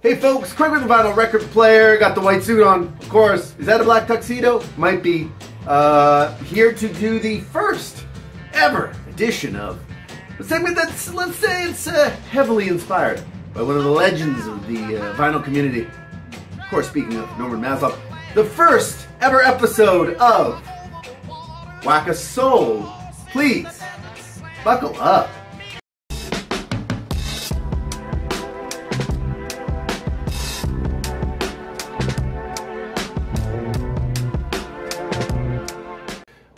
Hey folks, Craig with the vinyl record player. Got the white suit on, of course. Is that a black tuxedo? Might be. Here to do the first ever edition of a segment that's, let's say, it's heavily inspired by one of the legends of the vinyl community. Of course, speaking of Norman Maslov, the first ever episode of Whack a Soul. Please, buckle up.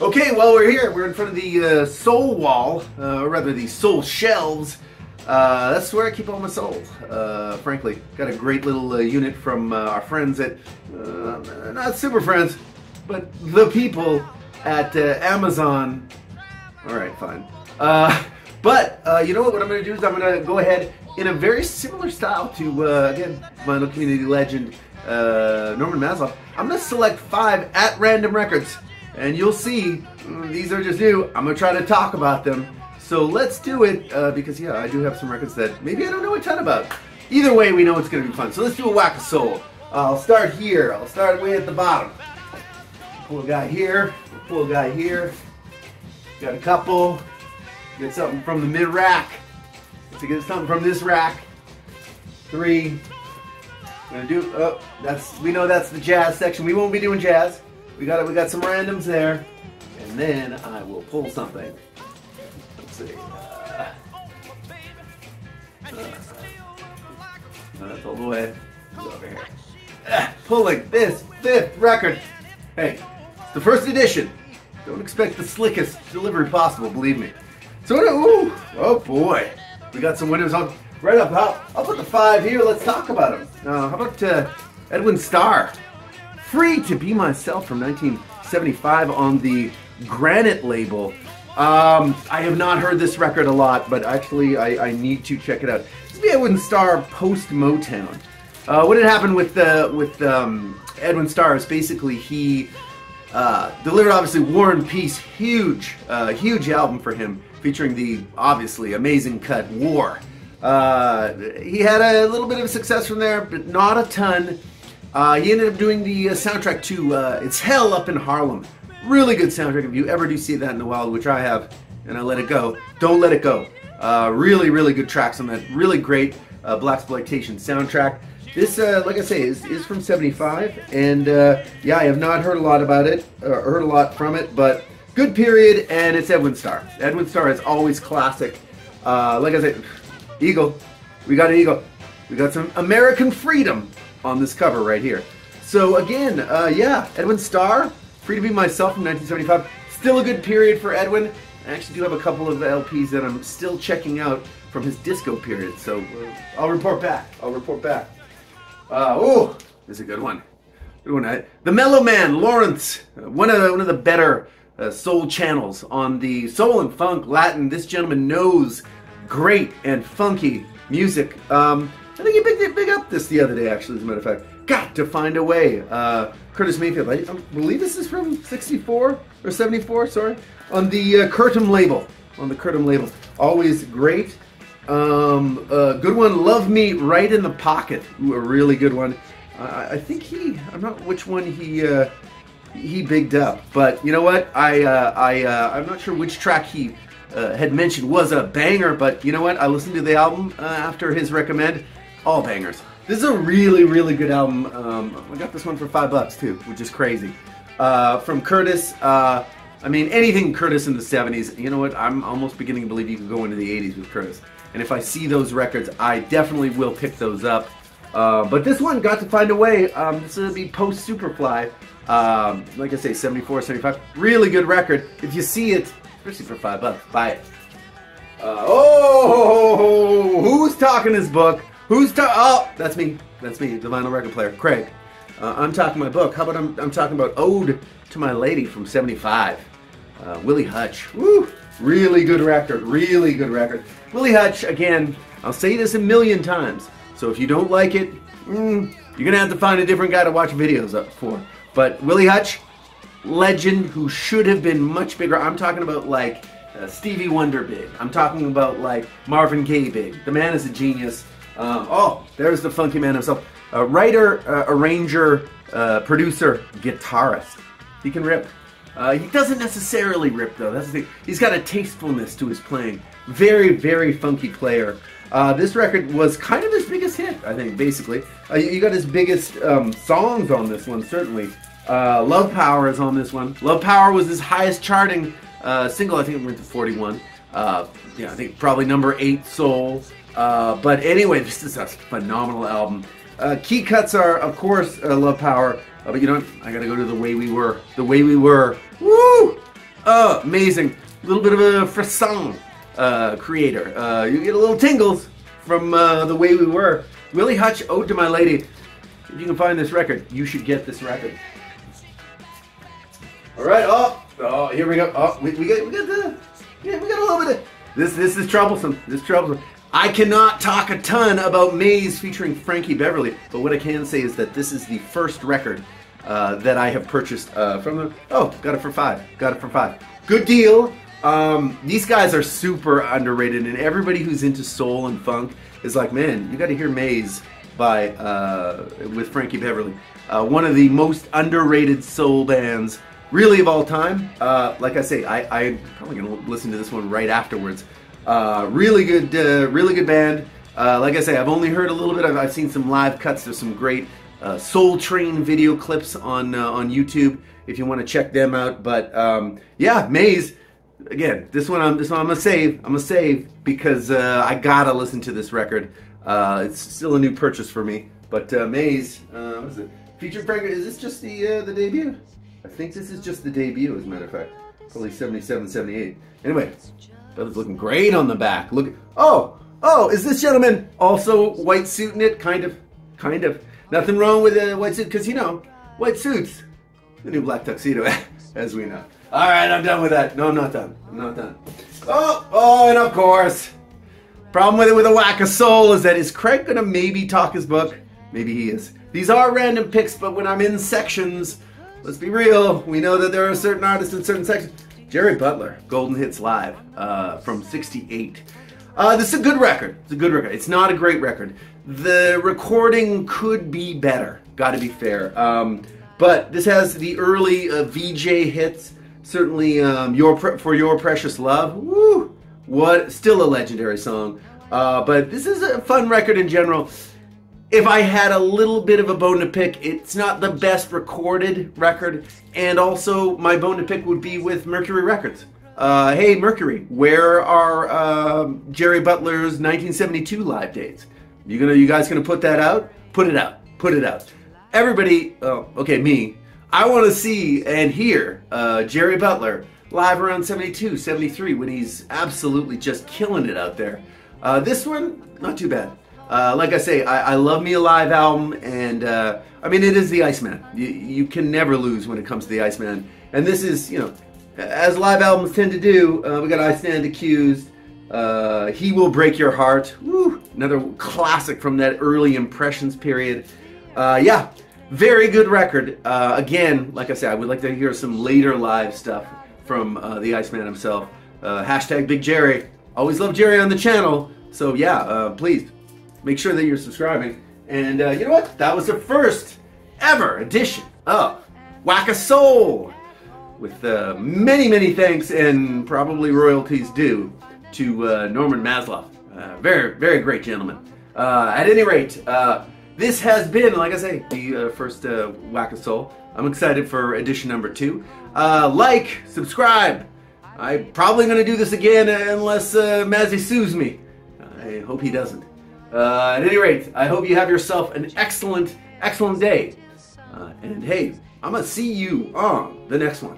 Okay, well, we're here. We're in front of the soul wall, or rather the soul shelves. That's where I keep all my souls, frankly. Got a great little unit from our friends at, not super friends, but the people at Amazon. All right, fine. But you know what I'm going to do is I'm going to go ahead in a very similar style to, again, vinyl community legend Norman Maslov. I'm going to select 5 at random records. And you'll see, these are just new. I'm going to try to talk about them. So let's do it, because yeah, I do have some records that maybe I don't know a ton about. Either way, we know it's going to be fun. So let's do a Whack a Soul. I'll start here. I'll start way at the bottom. Pull a guy here. Pull a guy here. Got a couple. Get something from the mid-rack. Let's get something from this rack. 3. I'm going to do, oh, we know that's the jazz section. We won't be doing jazz. We got some randoms there, and then I will pull something. Let's see. That's all the way. Over here. Pulling this 5th record. Hey, it's the first edition. Don't expect the slickest delivery possible, believe me. So, ooh, oh boy, we got some winners on right up top. I'll put the 5 here. Let's talk about them. How about Edwin Starr? Free to Be Myself from 1975 on the Granite label. I have not heard this record a lot, but actually I need to check it out. This is the Edwin Starr post Motown. What had happened with Edwin Starr is basically he delivered obviously War and Peace, huge album for him, featuring the obviously amazing cut War. He had a little bit of success from there, but not a ton. He ended up doing the soundtrack to It's Hell Up in Harlem. Really good soundtrack. If you ever do see that in the wild, which I have, and I let it go, don't let it go. Really, really good tracks on that. Really great blaxploitation soundtrack. This, like I say, is from '75, and yeah, I have not heard a lot about it, or heard a lot from it, but good period, and it's Edwin Starr. Edwin Starr is always classic. Like I said, Eagle. We got an Eagle. We got some American Freedom on this cover right here. So again, yeah, Edwin Starr, Free to Be Myself from 1975. Still a good period for Edwin. I actually do have a couple of LPs that I'm still checking out from his disco period. So I'll report back. I'll report back. Oh, this is a good one. Good one. The Meloman, Laurence, one of the better soul channels on the soul and funk Latin. This gentleman knows great and funky music. I think he big up this the other day, actually, as a matter of fact. Got to Find a Way. Curtis Mayfield. I believe this is from 64 or 74, sorry. On the Curtum label. On the Curtum label. Always great. Good one, Love Me Right in the Pocket. Ooh, a really good one. I think I'm not which one he bigged up. But you know what? I'm not sure which track he had mentioned was a banger. But you know what? I listened to the album after his recommend. All bangers. This is a really, really good album. I got this one for $5 too, which is crazy. From Curtis, I mean, anything Curtis in the 70s, you know what? I'm almost beginning to believe you could go into the 80s with Curtis. And if I see those records, I definitely will pick those up. But this one, Got to Find a Way. This will be post Superfly. Like I say, 74, 75. Really good record. If you see it, especially for $5, buy it. Oh, who's talking his book? Oh, that's me. That's me, the vinyl record player, Craig. I'm talking my book. How about I'm talking about Ode to My Lady from '75. Willie Hutch. Woo! Really good record. Really good record. Willie Hutch, again, I'll say this a million times. So if you don't like it, you're going to have to find a different guy to watch videos up for. But Willie Hutch, legend who should have been much bigger. I'm talking about like Stevie Wonder big. I'm talking about like Marvin Gaye big. The man is a genius. Oh, there's the funky man himself. Writer, arranger, producer, guitarist. He can rip. He doesn't necessarily rip, though. That's the thing. He's got a tastefulness to his playing. Very, very funky player. This record was kind of his biggest hit, I think, basically. You got his biggest songs on this one, certainly. Love Power is on this one. Love Power was his highest charting single. I think it went to 41. Yeah, I think probably number 8 soul. But anyway, this is a phenomenal album. Key cuts are, of course, Love Power. But you know what? I gotta go to The Way We Were. The Way We Were. Woo! Amazing. A little bit of a frisson creator. You get a little tingles from The Way We Were. Willie Hutch, Ode to My Lady. If you can find this record, you should get this record. All right. Oh, here we go. Oh, we got a little bit of this. This is troublesome. This is troublesome. I cannot talk a ton about Maze featuring Frankie Beverley, but what I can say is that this is the first record that I have purchased from them. Oh, got it for $5. Got it for $5. Good deal. These guys are super underrated, and everybody who's into soul and funk is like, man, you got to hear Maze by with Frankie Beverley. One of the most underrated soul bands, really, of all time. Like I say, I'm probably gonna listen to this one right afterwards. Really good band. Like I say, I've only heard a little bit. I've seen some live cuts. There's some great Soul Train video clips on YouTube if you want to check them out. But yeah, Maze. Again, this one I'm gonna save. I'm gonna save because I gotta listen to this record. It's still a new purchase for me. But Maze, what is it? Featured Frankie. Is this just the debut? I think this is just the debut, as a matter of fact. Probably 77, 78. Anyway. Fella's looking great on the back. Look. Oh, is this gentleman also white suit in it? Kind of. Nothing wrong with a white suit, because, you know, white suits, the new black tuxedo, as we know. All right, I'm done with that. No, I'm not done. Oh, and of course, problem with a whack of soul is that is Craig gonna maybe talk his book? Maybe he is. These are random picks, but when I'm in sections, let's be real, we know that there are certain artists in certain sections. Jerry Butler, Golden Hits Live, from '68. This is a good record. It's a good record. It's not a great record. The recording could be better, gotta be fair. But this has the early VJ hits. Certainly, For Your Precious Love. Woo! What, still a legendary song. But this is a fun record in general. If I had a little bit of a bone to pick, it's not the best recorded record, and also my bone to pick would be with Mercury Records. Hey Mercury, where are Jerry Butler's 1972 live dates? You guys gonna put that out? Put it out. Everybody, okay, me. I want to see and hear Jerry Butler live around 72, 73 when he's absolutely just killing it out there. This one, not too bad. Like I say, I love me a live album, and I mean, it is the Iceman. You can never lose when it comes to the Iceman. And this is, you know, as live albums tend to do, we got I Stand Accused, He Will Break Your Heart, woo, another classic from that early Impressions period. Yeah, very good record. Again, like I say, I would like to hear some later live stuff from the Iceman himself. Hashtag Big Jerry. Always love Jerry on the channel. So yeah, please. Make sure that you're subscribing. And you know what? That was the first ever edition of Whack a Soul. With many thanks and probably royalties due to Norman Maslov. Very great gentleman. At any rate, this has been, like I say, the first Whack a Soul. I'm excited for edition number 2. Like, subscribe. I'm probably going to do this again unless Mazzy sues me. I hope he doesn't. At any rate, I hope you have yourself an excellent day. And hey, I'm going to see you on the next one.